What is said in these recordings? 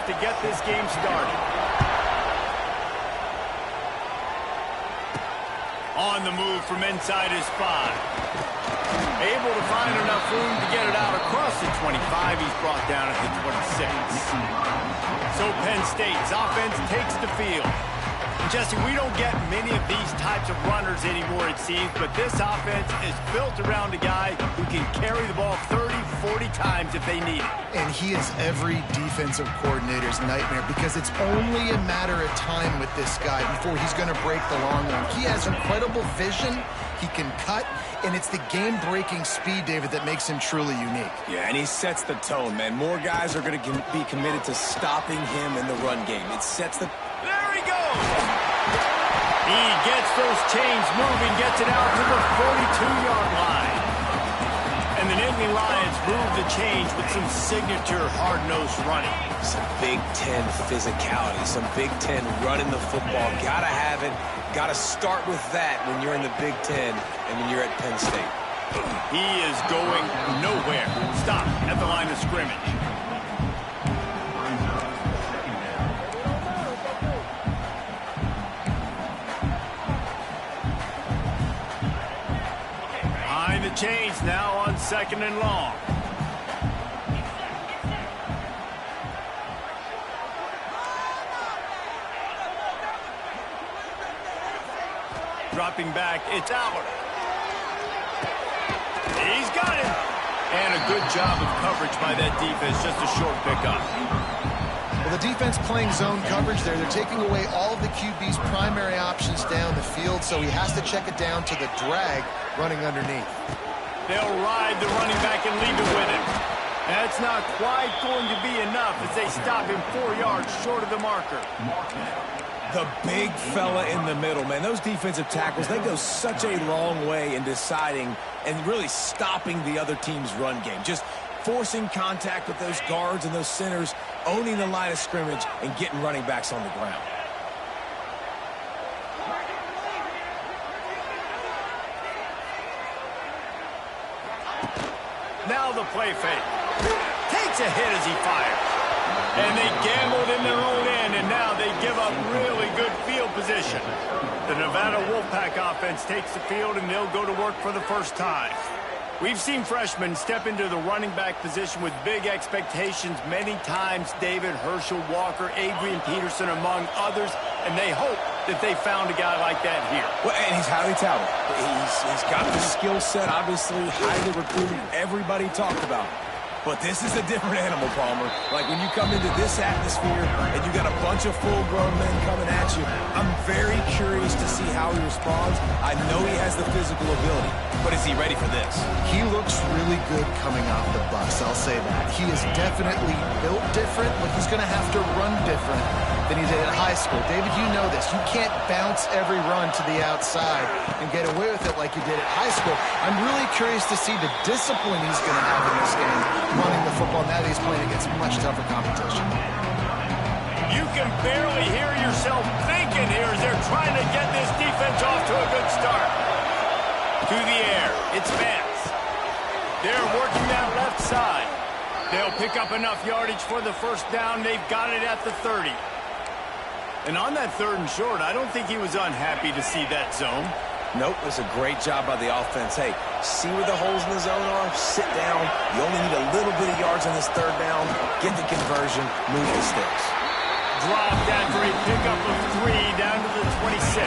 off to get this game started. On the move from inside his 5. Able to find enough room to get it out across the 25. He's brought down at the 26. So Penn State's offense takes the field. Jesse, we don't get many of these types of runners anymore, it seems, but this offense is built around a guy who can carry the ball 30, 40 times if they need it. And he is every defensive coordinator's nightmare because it's only a matter of time with this guy before he's going to break the long one. He has incredible vision. He can cut, and it's the game-breaking speed, David, that makes him truly unique. Yeah, and he sets the tone, man. More guys are going to be committed to stopping him in the run game. It sets the... There he goes! He gets those chains moving, gets it out to the 42-yard line. And the Nittany Lions move the chains with some signature hard-nosed running. Some Big Ten physicality, some Big Ten running the football. Gotta have it. Gotta start with that when you're in the Big Ten and when you're at Penn State. He is going nowhere. Stop at the line of scrimmage. Behind the chains now on 2nd and long. Dropping back, it's Albert. He's got it. And a good job of coverage by that defense, just a short pickup. Well, the defense playing zone coverage there. They're taking away all of the QB's primary options down the field, so he has to check it down to the drag running underneath. They'll ride the running back and leave it with him. That's not quite going to be enough as they stop him 4 yards short of the marker. The big fella in the middle, man. Those defensive tackles, they go such a long way in deciding and really stopping the other team's run game. Just forcing contact with those guards and those centers, owning the line of scrimmage, and getting running backs on the ground. Now the play fake. Takes a hit as he fires. And they gambled in their own end, and now they give up really good field position. The Nevada Wolfpack offense takes the field, and they'll go to work for the first time. We've seen freshmen step into the running back position with big expectations many times. David, Herschel Walker, Adrian Peterson, among others, and they hope that they found a guy like that here. Well, and he's highly talented. He's got the skill set, obviously, highly recruited. Everybody talked about him. But this is a different animal, Palmer. Like when you come into this atmosphere and you got a bunch of full-grown men coming at you, I'm very curious to see how he responds. I know he has the physical ability, but is he ready for this? He looks really good coming off the bus, I'll say that. He is definitely built different, but he's going to have to run different than he did at high school. David, you know this. You can't bounce every run to the outside and get away with it like you did at high school. I'm really curious to see the discipline he's going to have in this game, running the football now that he's playing against much tougher competition. You can barely hear yourself thinking here as they're trying to get this defense off to a good start. To the air, it's Vance. They're working that left side. They'll pick up enough yardage for the first down. They've got it at the 30. And on that 3rd and short, I don't think he was unhappy to see that zone. Nope, it was a great job by the offense. Hey, see where the holes in the zone are? Sit down. You only need a little bit of yards on this 3rd down. Get the conversion. Move the sticks. Dropped after a pickup of 3 down to the 26.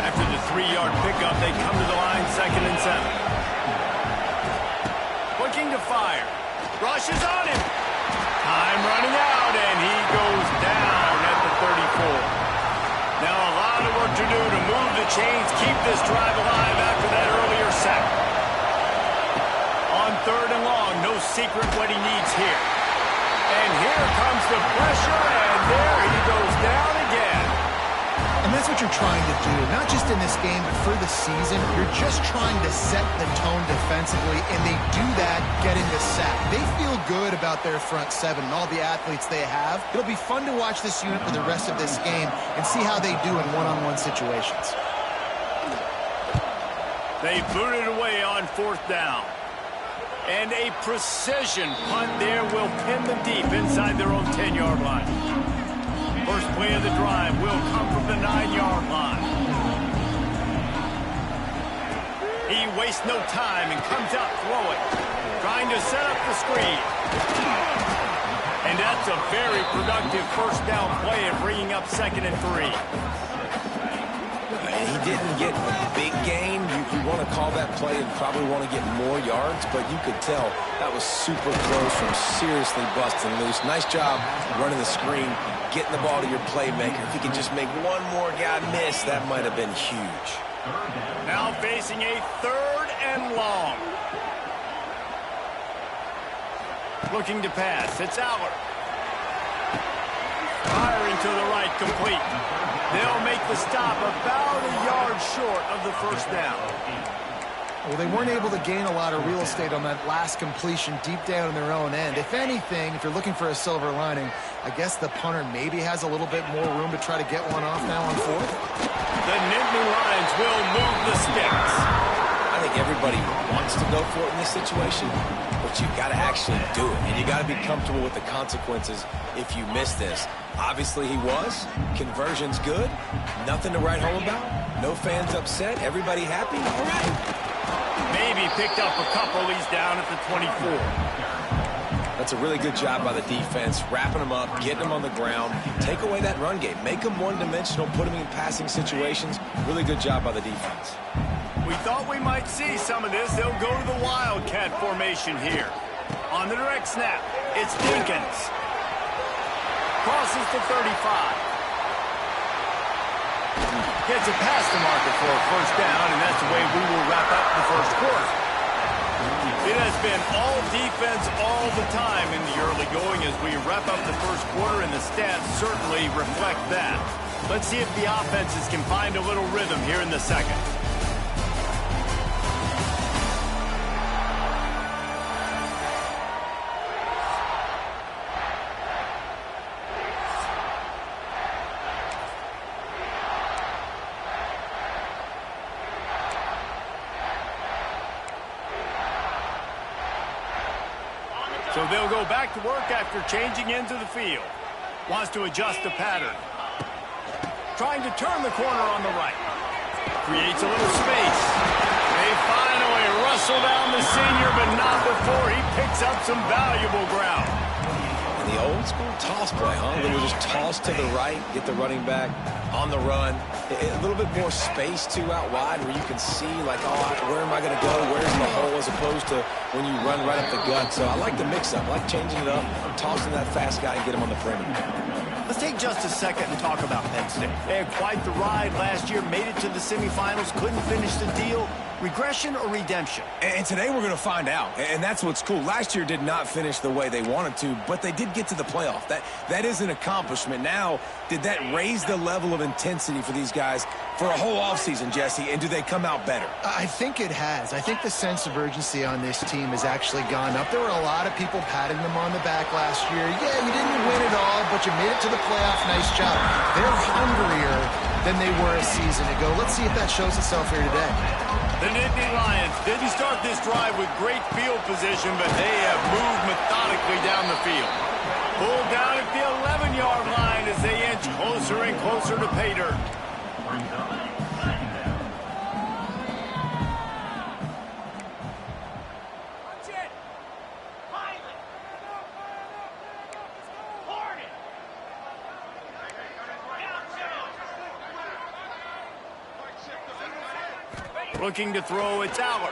After the 3-yard pickup, they come to the line 2nd and 7. Looking to fire. Rushes on him. Time running out, and he goes down at the 34. Now a lot of work to do to move the chains, keep this drive alive after that earlier sack. On 3rd and long, no secret what he needs here. And here comes the pressure, and there he goes down again. And that's what you're trying to do, not just in this game, but for the season. You're just trying to set the tone defensively, and they do that getting the sack. They feel good about their front 7 and all the athletes they have. It'll be fun to watch this unit for the rest of this game and see how they do in one-on-one situations. They boot it away on 4th down. And a precision punt there will pin them deep inside their own 10-yard line. First play of the drive will come from the 9-yard line. He wastes no time and comes out throwing, trying to set up the screen. And that's a very productive first down play of bringing up 2nd and 3. He didn't get a big gain. You want to call that play and probably want to get more yards, but you could tell that was super close from seriously busting loose. Nice job running the screen, getting the ball to your playmaker. If he could just make one more guy miss, that might have been huge. Now facing a 3rd and long. Looking to pass. It's Allard. Firing to the right, complete. They'll make the stop about a yard short of the first down. Well, they weren't able to gain a lot of real estate on that last completion deep down in their own end. If anything, if you're looking for a silver lining, I guess the punter maybe has a little bit more room to try to get one off now on 4th. The Nittany Lions will move the sticks. I think everybody wants to go for it in this situation, but you've got to actually do it, and you got to be comfortable with the consequences if you miss this. Obviously, he was. Conversion's good. Nothing to write home about. No fans upset. Everybody happy. All right. Maybe picked up a couple. He's down at the 24. That's a really good job by the defense, wrapping them up, getting them on the ground. Take away that run game. Make them one-dimensional, put them in passing situations. Really good job by the defense. We thought we might see some of this. They'll go to the Wildcat formation here. On the direct snap, it's Dinkins. Crosses the 35. Gets it past the marker for a first down, and that's the way we will wrap up the first quarter. It has been all defense all the time in the early going as we wrap up the first quarter, and the stats certainly reflect that. Let's see if the offenses can find a little rhythm here in the second. So they'll go back to work after changing into the field. Wants to adjust the pattern. Trying to turn the corner on the right. Creates a little space. They finally rustle down the senior, but not before he picks up some valuable ground. And the old school toss play, huh? They will just toss to the right, get the running back on the run. A little bit more space, too, out wide where you can see, like, oh, where am I going to go? Where's the hole? As opposed to when you run right up the gut. So I like the mix-up. I like changing it up, tossing that fast guy and get him on the perimeter. Let's take just a second and talk about Penn State. They had quite the ride last year, made it to the semifinals, couldn't finish the deal. Regression or redemption? And today we're going to find out, and that's what's cool. Last year did not finish the way they wanted to, but they did get to the playoff. That is an accomplishment. Now, did that raise the level of intensity for these guys for a whole offseason, Jesse, and do they come out better? I think it has. I think the sense of urgency on this team has actually gone up. There were a lot of people patting them on the back last year. Yeah, you didn't win it all, but you made it to the playoff. Nice job. They're hungrier than they were a season ago. Let's see if that shows itself here today. The Nittany Lions didn't start this drive with great field position, but they have moved methodically down the field. Pulled down at the 11-yard line as they inch closer and closer to pay dirt. Looking to throw, it's Allard.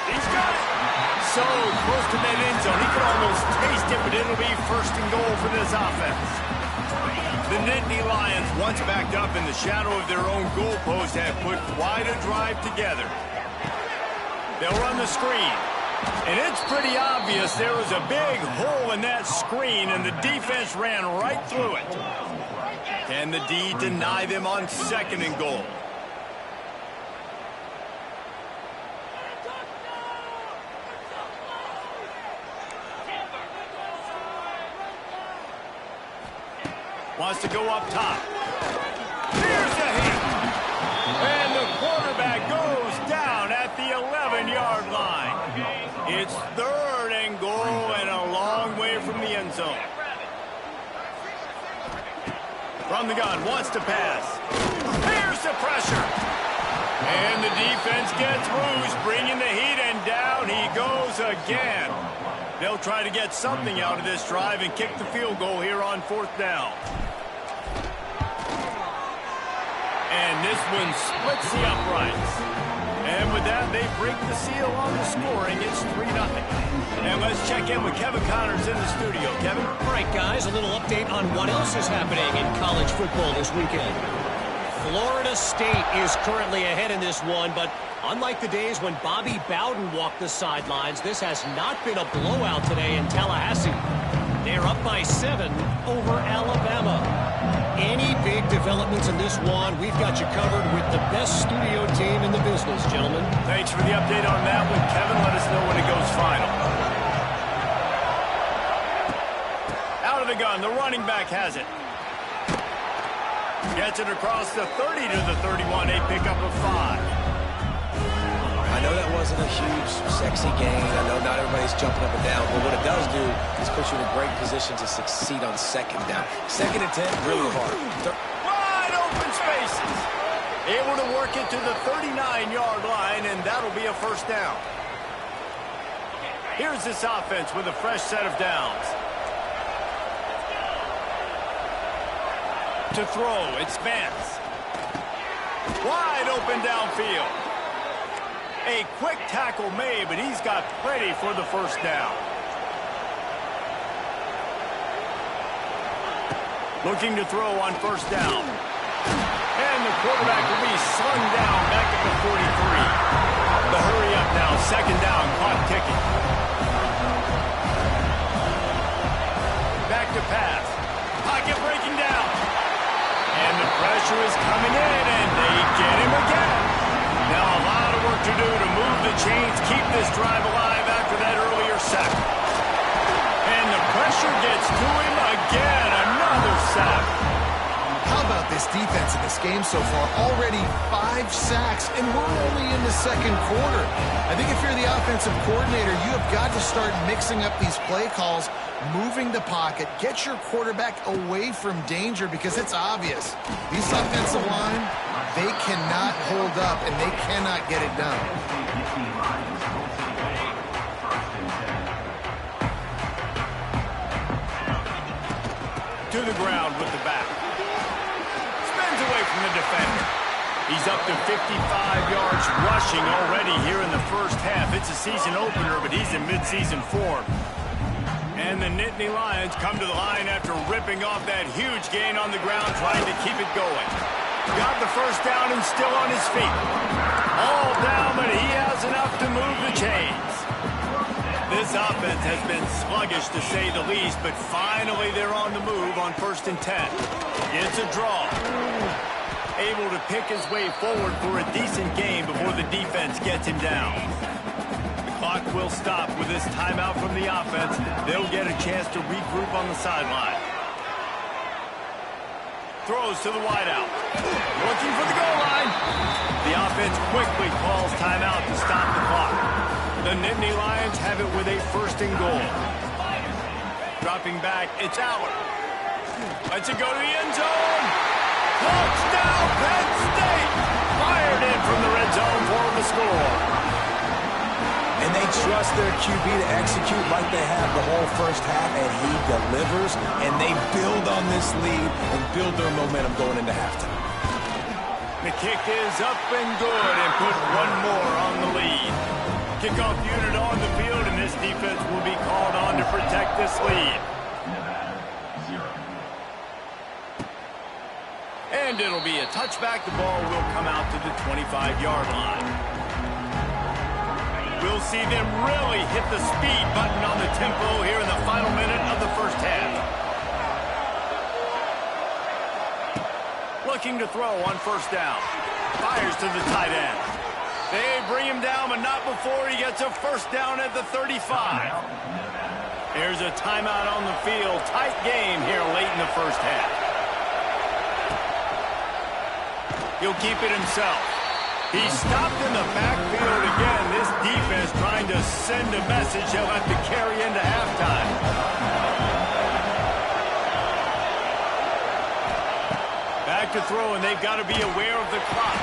He's got it. So close to that end zone. He could almost taste it, but it'll be 1st and goal for this offense. The Nittany Lions, once backed up in the shadow of their own goalpost, have put quite a drive together. They'll run the screen. And it's pretty obvious there was a big hole in that screen, and the defense ran right through it. Can the D deny them on 2nd and goal? Wants to go up top. Here's the hit. And the quarterback goes down at the 11-yard line. It's 3rd and goal and a long way from the end zone. From the gun, wants to pass. Here's the pressure. And the defense gets loose, bringing the heat, and down he goes again. They'll try to get something out of this drive and kick the field goal here on 4th down. And this one splits the uprights. And with that, they break the seal on the scoring. It's 3-0. And let's check in with Kevin Connors in the studio. Kevin? All right, guys, a little update on what else is happening in college football this weekend. Florida State is currently ahead in this one, but unlike the days when Bobby Bowden walked the sidelines, this has not been a blowout today in Tallahassee. They're up by 7 over Alabama. Any big developments in this one, we've got you covered with the best studio team in the business, gentlemen. Thanks for the update on that one, Kevin. Let us know when it goes final. Out of the gun, the running back has it. Gets it across the 30 to the 31, a pickup of 5. I know that wasn't a huge, sexy gain. I know not everybody's jumping up and down, but what it does do is put you in a great position to succeed on 2nd down. 2nd and 10, really hard. Wide open spaces. Able to work it to the 39-yard line, and that'll be a 1st down. Here's this offense with a fresh set of downs. To throw, it's Vance. Wide open downfield. A quick tackle made, but he's got plenty for the 1st down. Looking to throw on 1st down. And the quarterback will be slung down back at the 43. The hurry up now, 2nd down, clock ticking. Back to pass. Pocket breaking down. And the pressure is coming in, and they get him again. Now a lot of work to do to move the chains, keep this drive alive after that earlier sack. And the pressure gets to him again, another sack. How about this defense in this game so far? Already 5 sacks, and we're only in the 2nd quarter. I think if you're the offensive coordinator, you have got to start mixing up these play calls, moving the pocket, get your quarterback away from danger, because it's obvious. These offensive line, they cannot hold up, and they cannot get it done. To the ground with the back. Spins away from the defender. He's up to 55 yards rushing already here in the 1st half. It's a season opener, but he's in midseason form. And the Nittany Lions come to the line after ripping off that huge gain on the ground, trying to keep it going. Got the 1st down and still on his feet. All down, but he has enough to move the chains. This offense has been sluggish, to say the least, but finally they're on the move on 1st and 10. It's a draw. Able to pick his way forward for a decent game before the defense gets him down. The clock will stop with this timeout from the offense. They'll get a chance to regroup on the sideline. Throws to the wideout. Looking for the goal line. The offense quickly calls timeout to stop the clock. The Nittany Lions have it with a 1st and goal. Dropping back, it's Aller. Lets it go to the end zone. Touchdown, Penn State! Fired in from the red zone for the score. And they trust their QB to execute like they have the whole 1st half, and he delivers, and they build on this lead and build their momentum going into halftime. The kick is up and good, and put one more on the lead. Kickoff unit on the field, and this defense will be called on to protect this lead. And it'll be a touchback. The ball will come out to the 25-yard line. We'll see them really hit the speed button on the tempo here in the final minute of the 1st half. Looking to throw on 1st down. Fires to the tight end. They bring him down, but not before he gets a 1st down at the 35. Here's a timeout on the field. Tight game here late in the 1st half. He'll keep it himself. He stopped in the backfield again. This defense trying to send a message they'll have to carry into halftime. Back to throw, and they've got to be aware of the clock.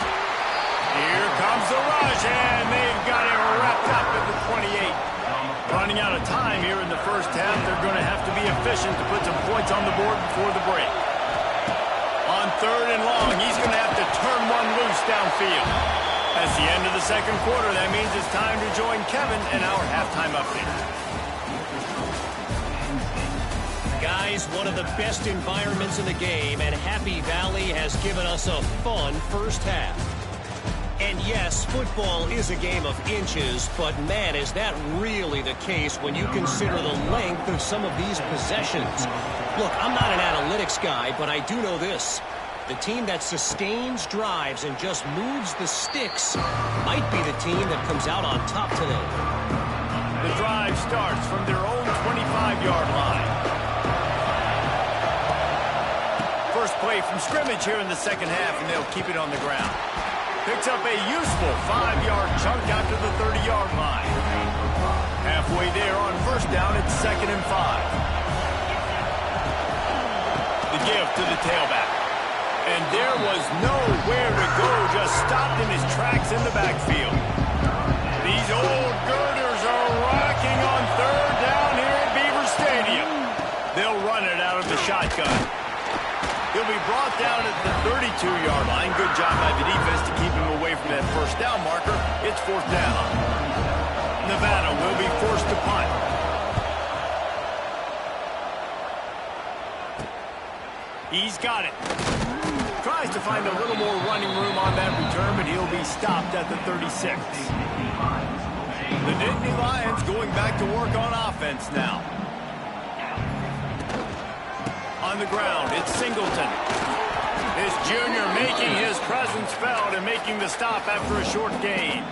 Here comes the rush, and they've got it wrapped up at the 28. Running out of time here in the first half. They're going to have to be efficient to put some points on the board before the break. On 3rd and long, he's going to have to turn one loose downfield. That's the end of the second quarter. That means it's time to join Kevin in our halftime update. Guys, one of the best environments in the game, and Happy Valley has given us a fun first half. And yes, football is a game of inches, but man, is that really the case when you consider the length of some of these possessions. Look, I'm not an analytics guy, but I do know this. The team that sustains drives and just moves the sticks might be the team that comes out on top today. The drive starts from their own 25-yard line. First play from scrimmage here in the second half, and they'll keep it on the ground. Picks up a useful 5-yard chunk out to the 30-yard line. Halfway there on first down, it's 2nd and 5. The give to the tailback. And there was nowhere to go, just stopped in his tracks in the backfield. These old girders are rocking on 3rd down here at Beaver Stadium. They'll run it out of the shotgun. He'll be brought down at the 32-yard line. Good job by the defense to keep him away from that first down marker. It's 4th down. Nevada will be forced to punt. He's got it. Tries to find a little more running room on that return, but he'll be stopped at the 36. The Nittany Lions going back to work on offense now. On the ground, it's Singleton. This junior making his presence felt and making the stop after a short gain.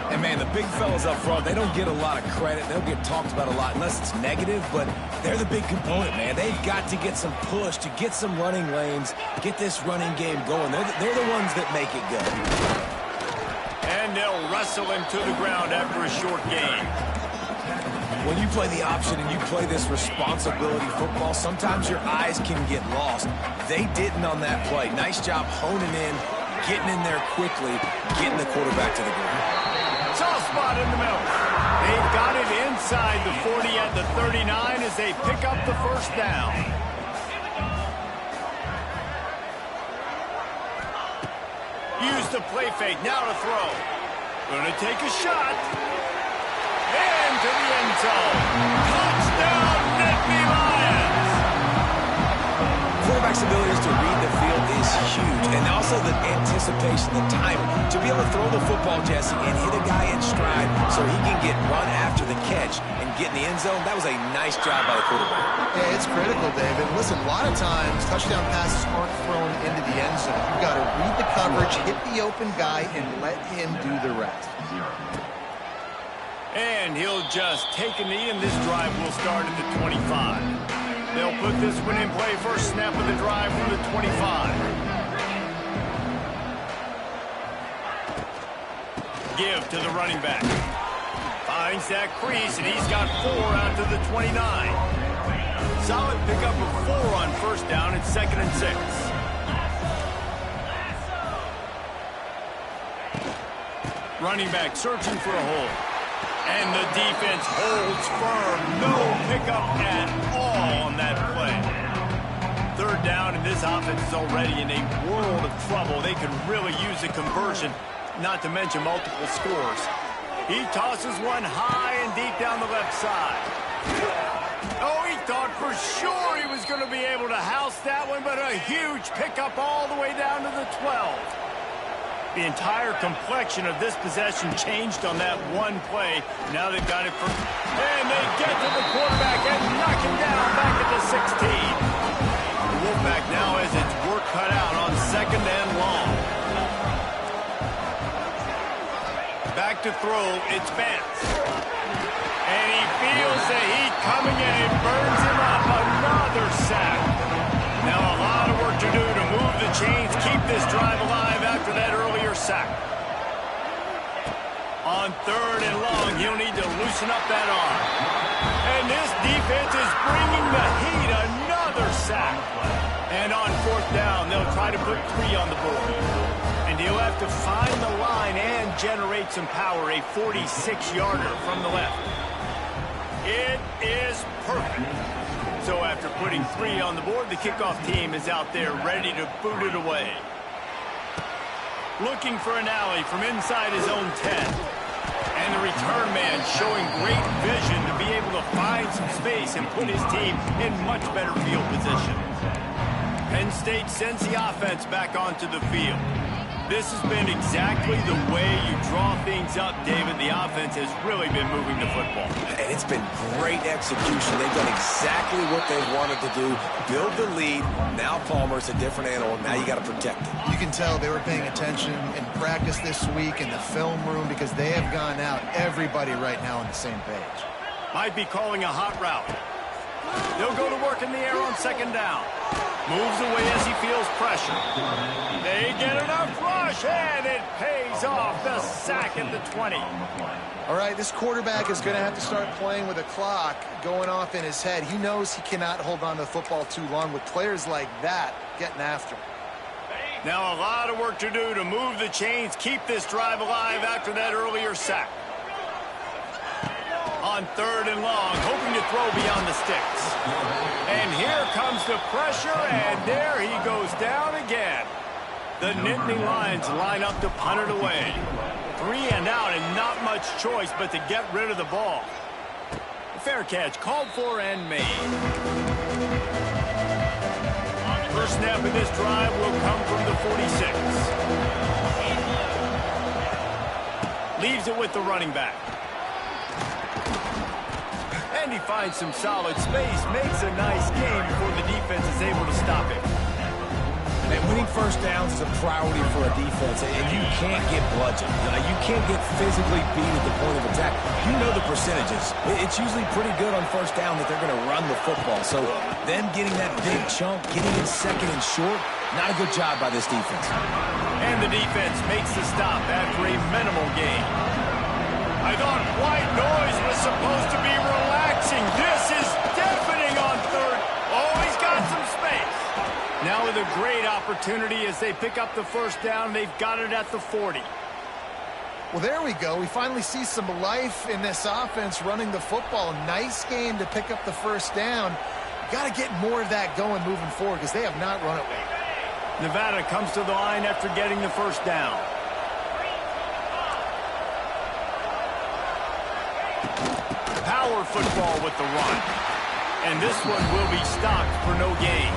And, man, the big fellas up front, they don't get a lot of credit. They'll get talked about a lot unless it's negative, but they're the big component, man. They've got to get some push, to get some running lanes, get this running game going. They're the ones that make it go. And they'll wrestle him to the ground after a short gain. When you play the option and you play this responsibility football, sometimes your eyes can get lost. They didn't on that play. Nice job honing in, getting in there quickly, getting the quarterback to the ground. Soft spot in the middle. They've got it inside the 40 at the 39 as they pick up the first down. Use the play fake, now to throw. Gonna take a shot. And to the end zone. Touchdown, Nittany Lions! Quarterback's ability to read the field is huge, and also the anticipation, the timing. To be able to throw the football, Jesse, and hit a guy in stride so he can get run after the catch and get in the end zone, that was a nice job by the quarterback. Yeah, it's critical, David. Listen, a lot of times touchdown passes aren't thrown into the end zone. You've got to read the coverage, hit the open guy, and let him do the rest. And he'll just take a knee, and this drive will start at the 25. They'll put this one in play first snap of the drive from the 25. Give to the running back. Finds that crease, and he's got 4 out to the 29. Solid pickup of 4 on first down. It's 2nd and 6. Running back searching for a hole. And the defense holds firm. No pickup at all on that play. 3rd down, and this offense is already in a world of trouble. They could really use a conversion, not to mention multiple scores. He tosses one high and deep down the left side. Oh, he thought for sure he was going to be able to house that one, but a huge pickup all the way down to the 12. The entire complexion of this possession changed on that one play. Now they've got it for... And they get to the quarterback and knock him down back at the 16. The Wolfpack now has its work cut out on 2nd and long. Back to throw, it's Vance. And he feels the heat coming and it burns him up. Another sack. Now a lot of work to do to move the chains, keep this drive alive after that earlier sack. loosen up that arm. And this defense is bringing the heat. Another sack. And on fourth down, they'll try to put 3 on the board. And he'll have to find the line and generate some power. A 46-yarder from the left. It is perfect. So after putting 3 on the board, the kickoff team is out there ready to boot it away. Looking for an alley from inside his own 10. And the return man showing great vision to be able to find some space and put his team in much better field position. Penn State sends the offense back onto the field. This has been exactly the way you draw things up, David. The offense has really been moving the football. And it's been great execution. They've done exactly what they wanted to do. Build the lead. Now Palmer's a different animal. Now you got to protect it. You can tell they were paying attention in practice this week in the film room because they have gone out, everybody right now on the same page. Might be calling a hot route. They'll go to work in the air on second down. Moves away as he feels pressure. They get enough rush, and it pays off. The sack at the 20. All right, this quarterback is going to have to start playing with a clock going off in his head. He knows he cannot hold on to the football too long with players like that getting after him. Now a lot of work to do to move the chains, keep this drive alive after that earlier sack. On third and long, hoping to throw beyond the sticks. And here comes the pressure, and there he goes down again. The Nittany Lions line up to punt it away. 3 and out, and not much choice but to get rid of the ball. Fair catch, called for and made. First snap of this drive will come from the 46. Leaves it with the running back. And he finds some solid space, makes a nice game before the defense is able to stop him. And winning first downs is a priority for a defense, and you can't get bludgeoned. You can't get physically beat at the point of attack. You know the percentages. It's usually pretty good on first down that they're going to run the football. So them getting that big chunk, getting in second and short, not a good job by this defense. And the defense makes the stop after a minimal gain. I thought white noise was supposed to be relaxing. This is deafening on third. Oh, he's got some space. Now with a great opportunity as they pick up the first down. They've got it at the 40. Well, there we go. We finally see some life in this offense running the football. Nice game to pick up the first down. Got to get more of that going moving forward because they have not run it well. Nevada comes to the line after getting the first down. Power football with the run. And this one will be stopped for no gain.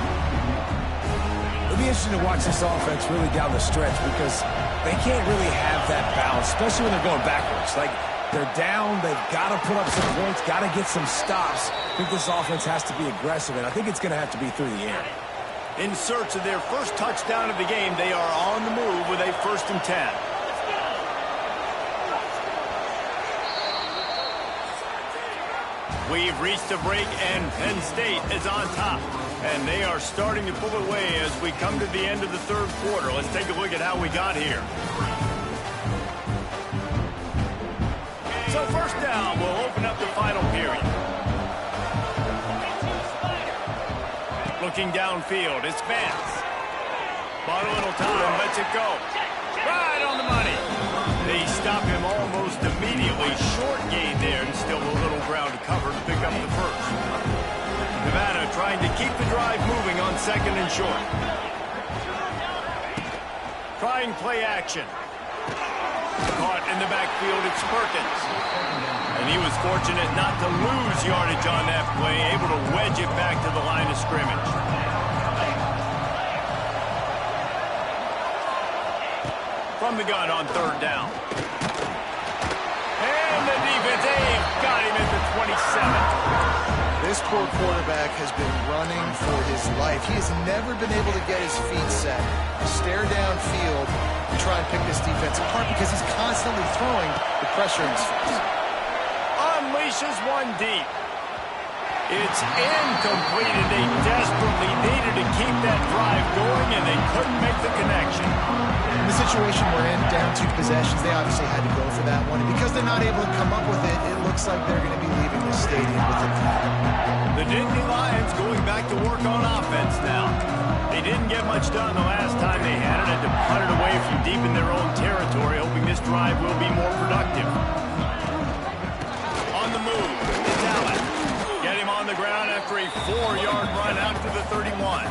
It'll be interesting to watch this offense really down the stretch because they can't really have that balance, especially when they're going backwards. Like, they're down, they've got to put up some points, got to get some stops. I think this offense has to be aggressive, and I think it's going to have to be through the air. In search of their first touchdown of the game, they are on the move with a 1st and 10. We've reached a break, and Penn State is on top. And they are starting to pull away as we come to the end of the third quarter. Let's take a look at how we got here. So first down, we'll open up the final period. Looking downfield, it's Vance. Bought a little time, lets it go. Right on the money. They stop him almost immediately. Short gain there, and still a little ground to cover to pick up the first. Nevada trying to keep the drive moving on 2nd and short. Trying play action. Caught in the backfield, it's Perkins. And he was fortunate not to lose yardage on that play, able to wedge it back to the line of scrimmage. From the gun on 3rd down. And the defense, got him at the 27. This poor quarterback has been running for his life. He has never been able to get his feet set, stare downfield, and try and pick this defense apart because he's constantly throwing the pressure in his face. Unleashes one deep. It's incomplete, and they desperately needed to keep that drive going, and they couldn't make the connection. And the situation we're in, down 2 possessions, they obviously had to go for that one. And because they're not able to come up with it, it looks like they're going to be leaving the stadium with a lead. The Nittany Lions going back to work on offense now. They didn't get much done the last time they had it. Had to punt it away from deep in their own territory, hoping this drive will be more productive. On the move, it's Allen. Get him on the ground after a 4-yard run out to the 31.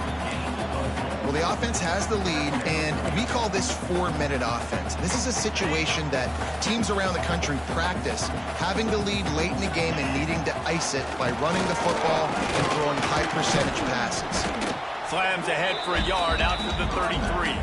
Well, the offense has the lead, and we call this 4-minute offense. This is a situation that teams around the country practice, having the lead late in the game and needing to ice it by running the football and throwing high-percentage passes. Slams ahead for a yard out to the 33.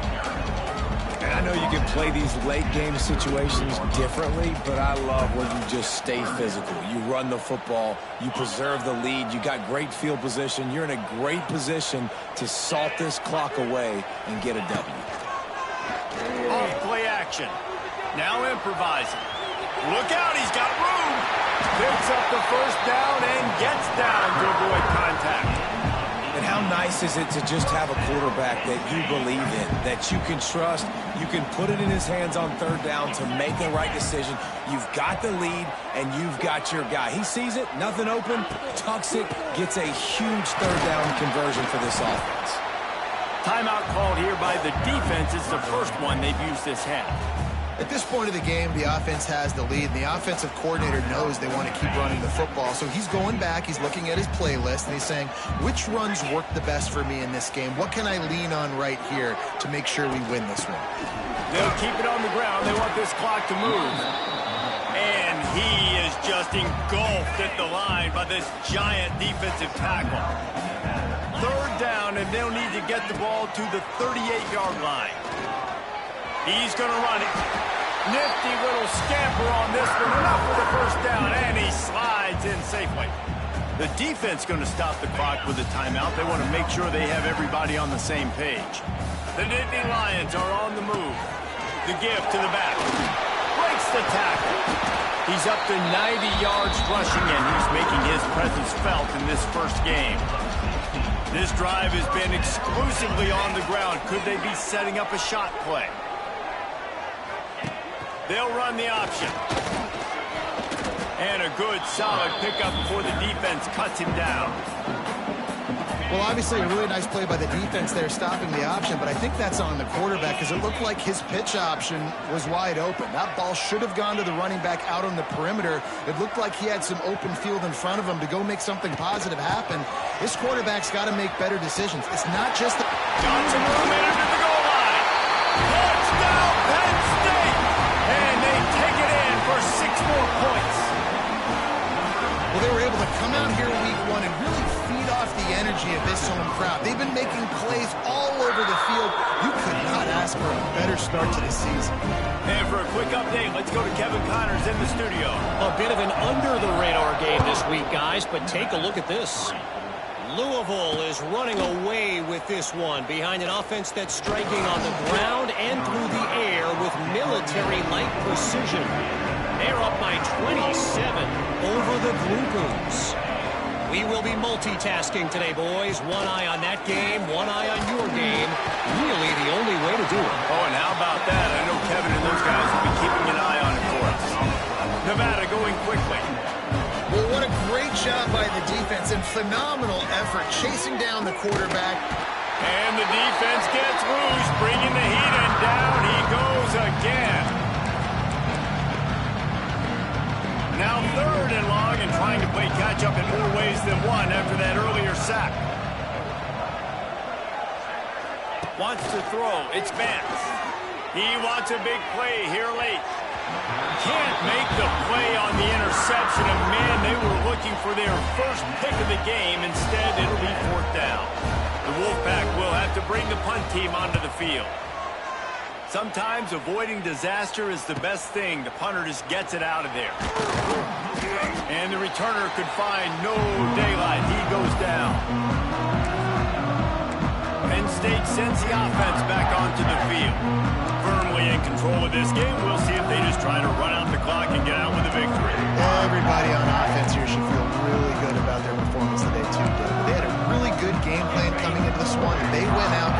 And I know you can play these late-game situations differently, but I love when you just stay physical. You run the football, you preserve the lead, you got great field position. You're in a great position to salt this clock away and get a W. Off play action. Now improvising. Look out, he's got room. Picks up the first down and gets down to avoid contact. And how nice is it to just have a quarterback that you believe in, that you can trust, you can put it in his hands on third down to make the right decision. You've got the lead, and you've got your guy. He sees it, nothing open, tucks it, gets a huge third down conversion for this offense. Timeout called here by the defense. It's the first one they've used this half. At this point of the game, the offense has the lead, and the offensive coordinator knows they want to keep running the football. So he's going back, he's looking at his playlist, and he's saying, which runs work the best for me in this game? What can I lean on right here to make sure we win this one? They'll keep it on the ground. They want this clock to move. And he is just engulfed at the line by this giant defensive tackle. Third down, and they'll need to get the ball to the 38-yard line. He's going to run it. Nifty little scamper on this one. Enough for the first down, and he slides in safely. The defense going to stop the clock with a timeout. They want to make sure they have everybody on the same page. The Nittany Lions are on the move. The give to the back. Breaks the tackle. He's up to 90 yards rushing, and he's making his presence felt in this first game. This drive has been exclusively on the ground. Could they be setting up a shot play? They'll run the option. And a good, solid pickup before the defense cuts him down. Well, obviously, a really nice play by the defense there, stopping the option, but I think that's on the quarterback because it looked like his pitch option was wide open. That ball should have gone to the running back out on the perimeter. It looked like he had some open field in front of him to go make something positive happen. This quarterback's got to make better decisions. It's not just the... Got some room in under the goal line. Touchdown, Penn State! And they take it in for 6 more points. Well, they were able to come out here week 1 and really feed off the energy of this home crowd. They've been making plays all over the field. You could not ask for a better start to the season. And for a quick update, let's go to Kevin Connors in the studio. A bit of an under-the-radar game this week, guys, but take a look at this. Louisville is running away with this one behind an offense that's striking on the ground and through the air with military-like precision. They're up by 27 over the Blue Coons. We will be multitasking today, boys. One eye on that game, one eye on your game. Really the only way to do it. Oh, and how about that? I know Kevin and those guys will be keeping an eye on it for us. Nevada going quickly. Well, what a great job by the defense and phenomenal effort chasing down the quarterback. And the defense gets loose, bringing the heat, and down he goes again. Now 3rd and long and trying to play catch-up in more ways than one after that earlier sack. Wants to throw. It's Vance. He wants a big play here late. Can't make the play on the interception, and man, they were looking for their first pick of the game. Instead, it'll be 4th down. The Wolfpack will have to bring the punt team onto the field. Sometimes avoiding disaster is the best thing. The punter just gets it out of there. And the returner could find no daylight. He goes down. Penn State sends the offense back onto the field. Firmly in control of this game. We'll see if they just try to run out the clock and get out with a victory. Everybody on offense here should feel really good about their performance today, too, David. They had a really good game plan coming into this one, and they went out